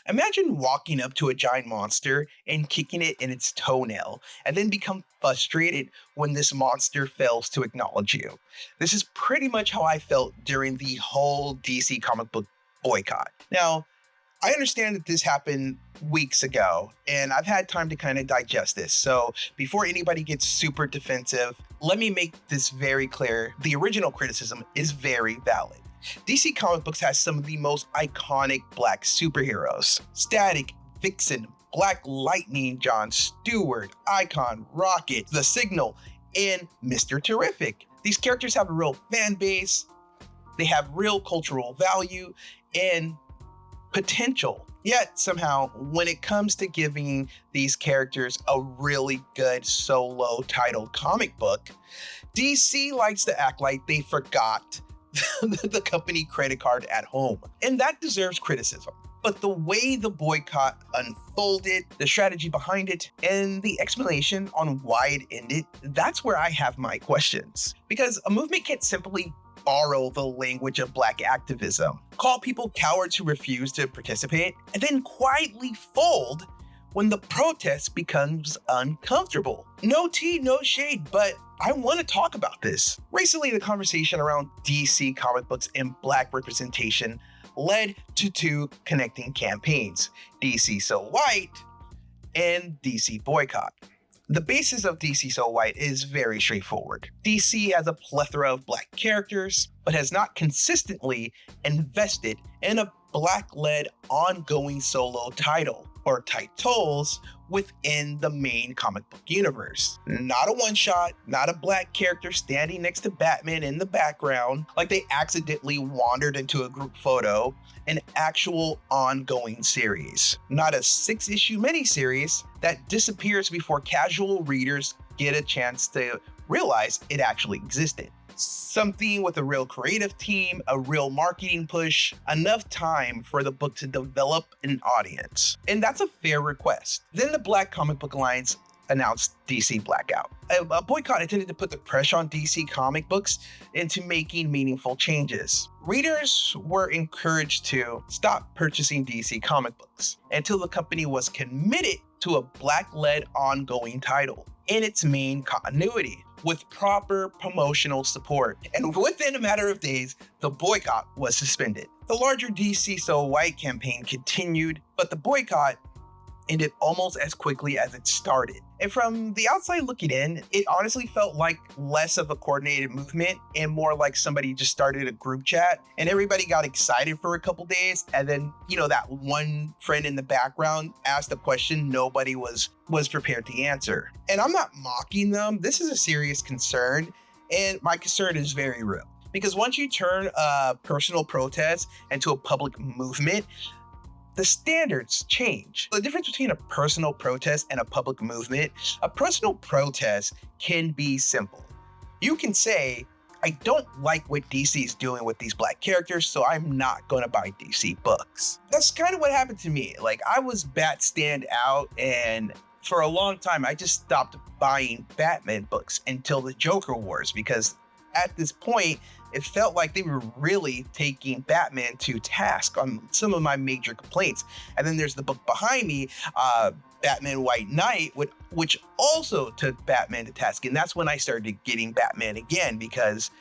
Imagine walking up to a giant monster and kicking it in its toenail, and then become frustrated when this monster fails to acknowledge you. This is pretty much how I felt during the whole DC comic book boycott. Now, I understand that this happened weeks ago, and I've had time to kind of digest this. So before anybody gets super defensive, let me make this very clear. The original criticism is very valid. DC Comic Books has some of the most iconic black superheroes. Static, Vixen, Black Lightning, John Stewart, Icon, Rocket, The Signal, and Mr. Terrific. These characters have a real fan base, they have real cultural value, and potential. Yet somehow, when it comes to giving these characters a really good solo titled comic book, DC likes to act like they forgot the company credit card at home. And that deserves criticism. But the way the boycott unfolded, the strategy behind it, and the explanation on why it ended, that's where I have my questions. Because a movement can't simply borrow the language of black activism, call people cowards who refuse to participate, and then quietly fold when the protest becomes uncomfortable. No tea, no shade, but I want to talk about this. Recently, the conversation around DC comic books and black representation led to two connecting campaigns, DC So White and DC Boycott. The basis of DC So White is very straightforward. DC has a plethora of black characters, but has not consistently invested in a black-led ongoing solo title, or titles, within the main comic book universe. Not a one-shot, not a black character standing next to Batman in the background, like they accidentally wandered into a group photo, an actual ongoing series. Not a 6-issue miniseries that disappears before casual readers get a chance to realize it actually existed. Something with a real creative team, a real marketing push, enough time for the book to develop an audience. And that's a fair request. Then the Black Comic Book Alliance announced DC Blackout. A boycott intended to put the pressure on DC comic books into making meaningful changes. Readers were encouraged to stop purchasing DC comic books until the company was committed to a black-led ongoing title in its main continuity, with proper promotional support. And within a matter of days, the boycott was suspended. The larger DC So White campaign continued, but the boycott ended almost as quickly as it started. And from the outside looking in, it honestly felt like less of a coordinated movement and more like somebody just started a group chat and everybody got excited for a couple days. And then, that one friend in the background asked a question nobody was prepared to answer. And I'm not mocking them. This is a serious concern. And my concern is very real. Because once you turn a personal protest into a public movement, the standards change. The difference between a personal protest and a public movement, a personal protest can be simple. You can say, I don't like what DC is doing with these black characters, so I'm not gonna buy DC books. That's kind of what happened to me. Like, I was Bat stand out, and for a long time, I just stopped buying Batman books until the Joker Wars, because at this point, it felt like they were really taking Batman to task on some of my major complaints. And then there's the book behind me, Batman White Knight, which also took Batman to task. And that's when I started getting Batman again, because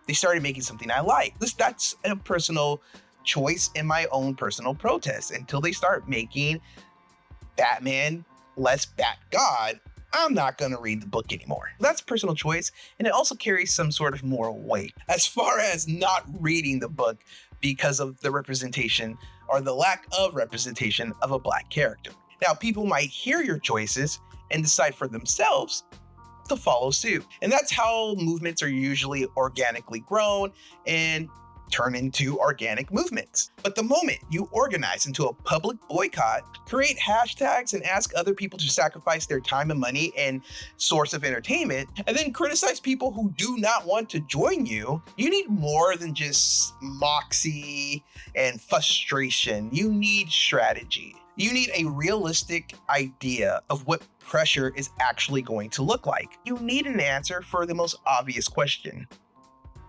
they started making something I like. That's a personal choice in my own personal protest. Until they start making Batman less Bat God, I'm not going to read the book anymore. That's personal choice, and it also carries some sort of moral weight. As far as not reading the book because of the representation or the lack of representation of a black character. Now, people might hear your choices and decide for themselves to follow suit. And that's how movements are usually organically grown and turn into organic movements. But the moment you organize into a public boycott, create hashtags and ask other people to sacrifice their time and money and source of entertainment, and then criticize people who do not want to join you, you need more than just moxie and frustration. You need strategy. You need a realistic idea of what pressure is actually going to look like. You need an answer for the most obvious question.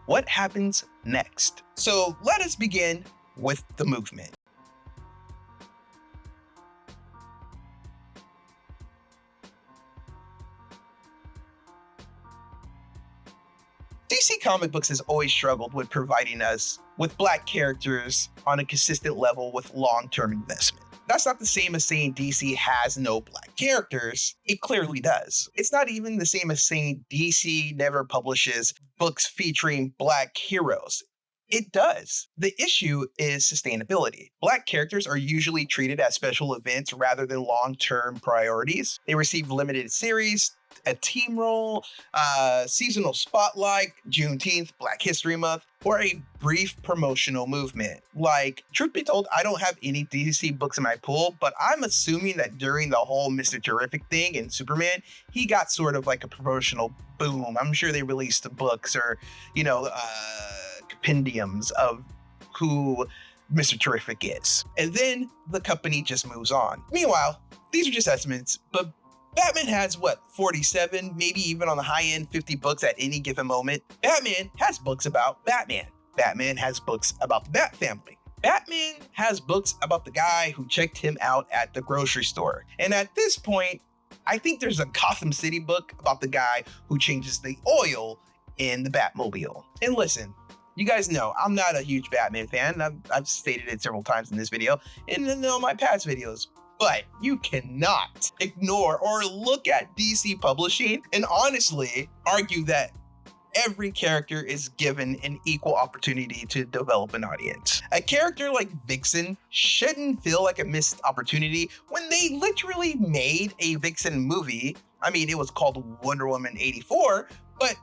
What happens next? So let us begin with the movement. DC Comic Books has always struggled with providing us with Black characters on a consistent level with long-term investment. That's not the same as saying DC has no Black characters. It clearly does. It's not even the same as saying DC never publishes books featuring Black heroes. It does. The issue is sustainability. Black characters are usually treated as special events rather than long-term priorities. They receive limited series, a team role, seasonal spotlight, Juneteenth, Black History Month, or a brief promotional movement. Like, truth be told, I don't have any DC books in my pool, but I'm assuming that during the whole Mr. Terrific thing in Superman, he got sort of like a promotional boom. I'm sure they released the books or, compendiums of who Mr. Terrific is. And then the company just moves on. Meanwhile, these are just estimates, but Batman has 47, maybe even on the high end, 50 books at any given moment. Batman has books about Batman. Batman has books about the Bat family. Batman has books about the guy who checked him out at the grocery store. And at this point, I think there's a Gotham City book about the guy who changes the oil in the Batmobile. And listen, you guys know I'm not a huge Batman fan. I've stated it several times in this video and in all my past videos. But you cannot ignore or look at DC Publishing and honestly argue that every character is given an equal opportunity to develop an audience. A character like Vixen shouldn't feel like a missed opportunity when they literally made a Vixen movie. I mean, it was called Wonder Woman 84, but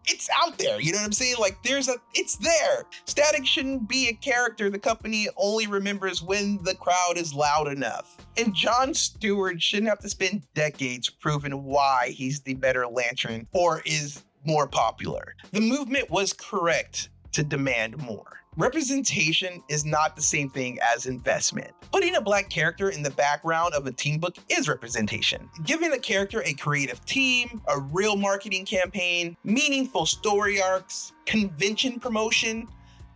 it's out there, you know what I'm saying? Like, it's there. Static shouldn't be a character the company only remembers when the crowd is loud enough. And John Stewart shouldn't have to spend decades proving why he's the better Lantern or is more popular. The movement was correct to demand more. Representation is not the same thing as investment. Putting a Black character in the background of a team book is representation. Giving a character a creative team, a real marketing campaign, meaningful story arcs, convention promotion,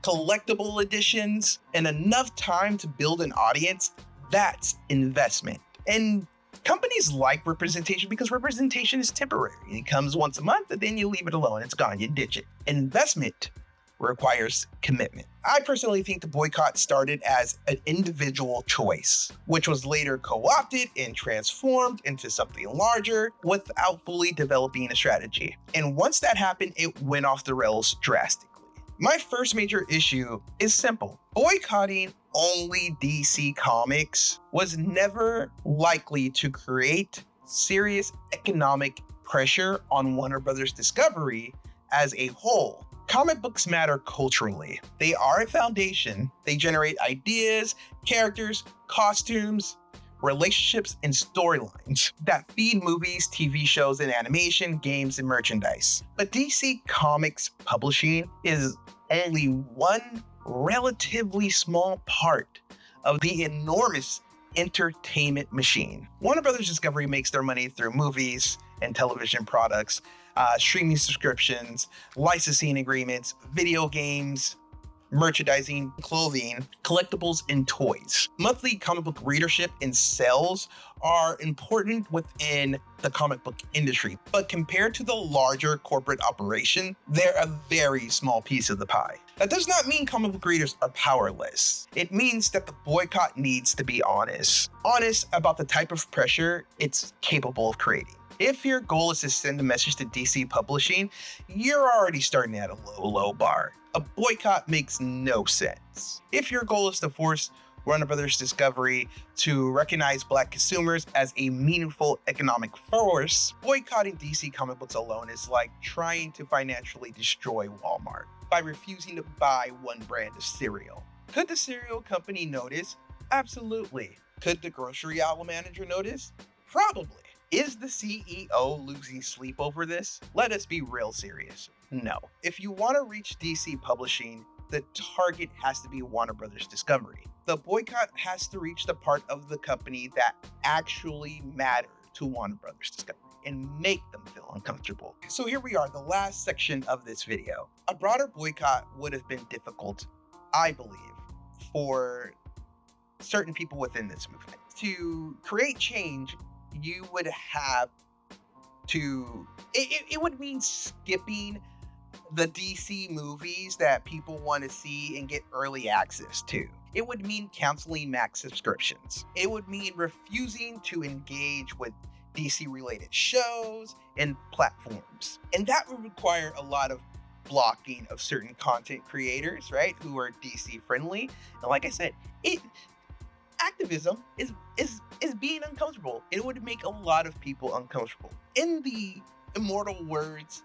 collectible editions, and enough time to build an audience, that's investment. And companies like representation because representation is temporary. It comes once a month and then you leave it alone. It's gone, you ditch it. Investment requires commitment. I personally think the boycott started as an individual choice, which was later co-opted and transformed into something larger without fully developing a strategy. And once that happened, it went off the rails drastically. My first major issue is simple. Boycotting only DC Comics was never likely to create serious economic pressure on Warner Brothers Discovery as a whole. Comic books matter culturally. They are a foundation. They generate ideas, characters, costumes, relationships, and storylines that feed movies, TV shows, and animation, games, and merchandise. But DC Comics publishing is only one relatively small part of the enormous entertainment machine. Warner Brothers Discovery makes their money through movies and television products, streaming subscriptions, licensing agreements, video games, merchandising, clothing, collectibles, and toys. Monthly comic book readership and sales are important within the comic book industry, but compared to the larger corporate operation, they're a very small piece of the pie. That does not mean comic book readers are powerless. It means that the boycott needs to be honest about the type of pressure it's capable of creating. If your goal is to send a message to DC Publishing, you're already starting at a low bar. A boycott makes no sense. If your goal is to force Warner Brothers Discovery to recognize Black consumers as a meaningful economic force, boycotting DC comic books alone is like trying to financially destroy Walmart by refusing to buy one brand of cereal. Could the cereal company notice? Absolutely. Could the grocery aisle manager notice? Probably. Is the CEO losing sleep over this? Let us be real serious. No. If you want to reach DC Publishing, the target has to be Warner Brothers Discovery. The boycott has to reach the part of the company that actually matter to Warner Brothers Discovery and make them feel uncomfortable. So here we are, the last section of this video. A broader boycott would have been difficult, I believe, for certain people within this movement. To create change, you would have it would mean skipping the DC movies that people want to see and get early access to. It would mean canceling Max subscriptions. It would mean refusing to engage with DC related shows and platforms. And that would require a lot of blocking of certain content creators, right, who are DC friendly. And like I said, activism is being uncomfortable. It would make a lot of people uncomfortable. In the immortal words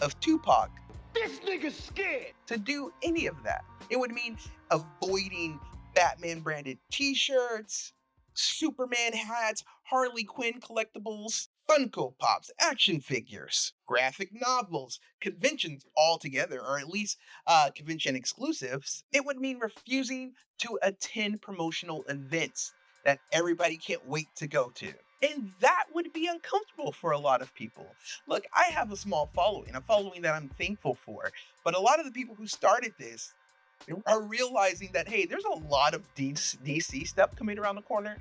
of Tupac, this nigga's scared. To do any of that, it would mean avoiding Batman branded t-shirts, Superman hats, Harley Quinn collectibles, Funko Pops, action figures, graphic novels, conventions altogether, or at least convention exclusives. It would mean refusing to attend promotional events that everybody can't wait to go to. And that would be uncomfortable for a lot of people. Look, I have a small following, a following that I'm thankful for. But a lot of the people who started this are realizing that, hey, there's a lot of DC stuff coming around the corner,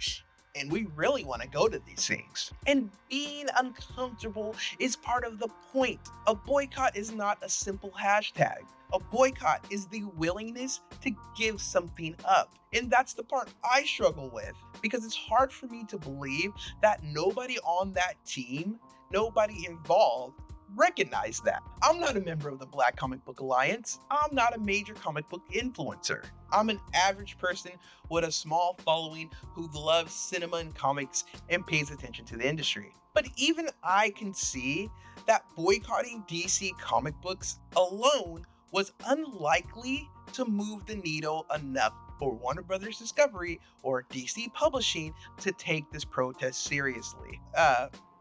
and we really want to go to these things. And being uncomfortable is part of the point. A boycott is not a simple hashtag. A boycott is the willingness to give something up. And that's the part I struggle with, because it's hard for me to believe that nobody on that team, nobody involved, recognized that. I'm not a member of the Black Comic Book Alliance. I'm not a major comic book influencer. I'm an average person with a small following who loves cinema and comics and pays attention to the industry. But even I can see that boycotting DC comic books alone was unlikely to move the needle enough for Warner Brothers Discovery or DC Publishing to take this protest seriously.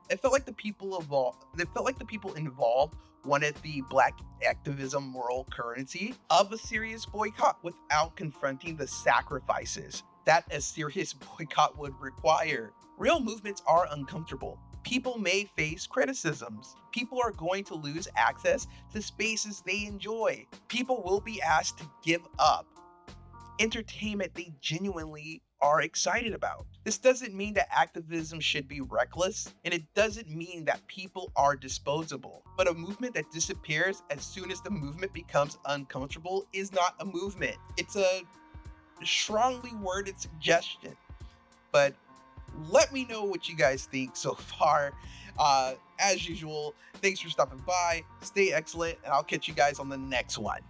It felt like the people involved wanted the Black activism moral currency of a serious boycott without confronting the sacrifices that a serious boycott would require. Real movements are uncomfortable. People may face criticisms. People are going to lose access to spaces they enjoy. People will be asked to give up entertainment they genuinely are excited about. This doesn't mean that activism should be reckless, and it doesn't mean that people are disposable. But a movement that disappears as soon as the movement becomes uncomfortable is not a movement. It's a strongly worded suggestion. But let me know what you guys think so far. As usual, thanks for stopping by. Stay excellent, and I'll catch you guys on the next one.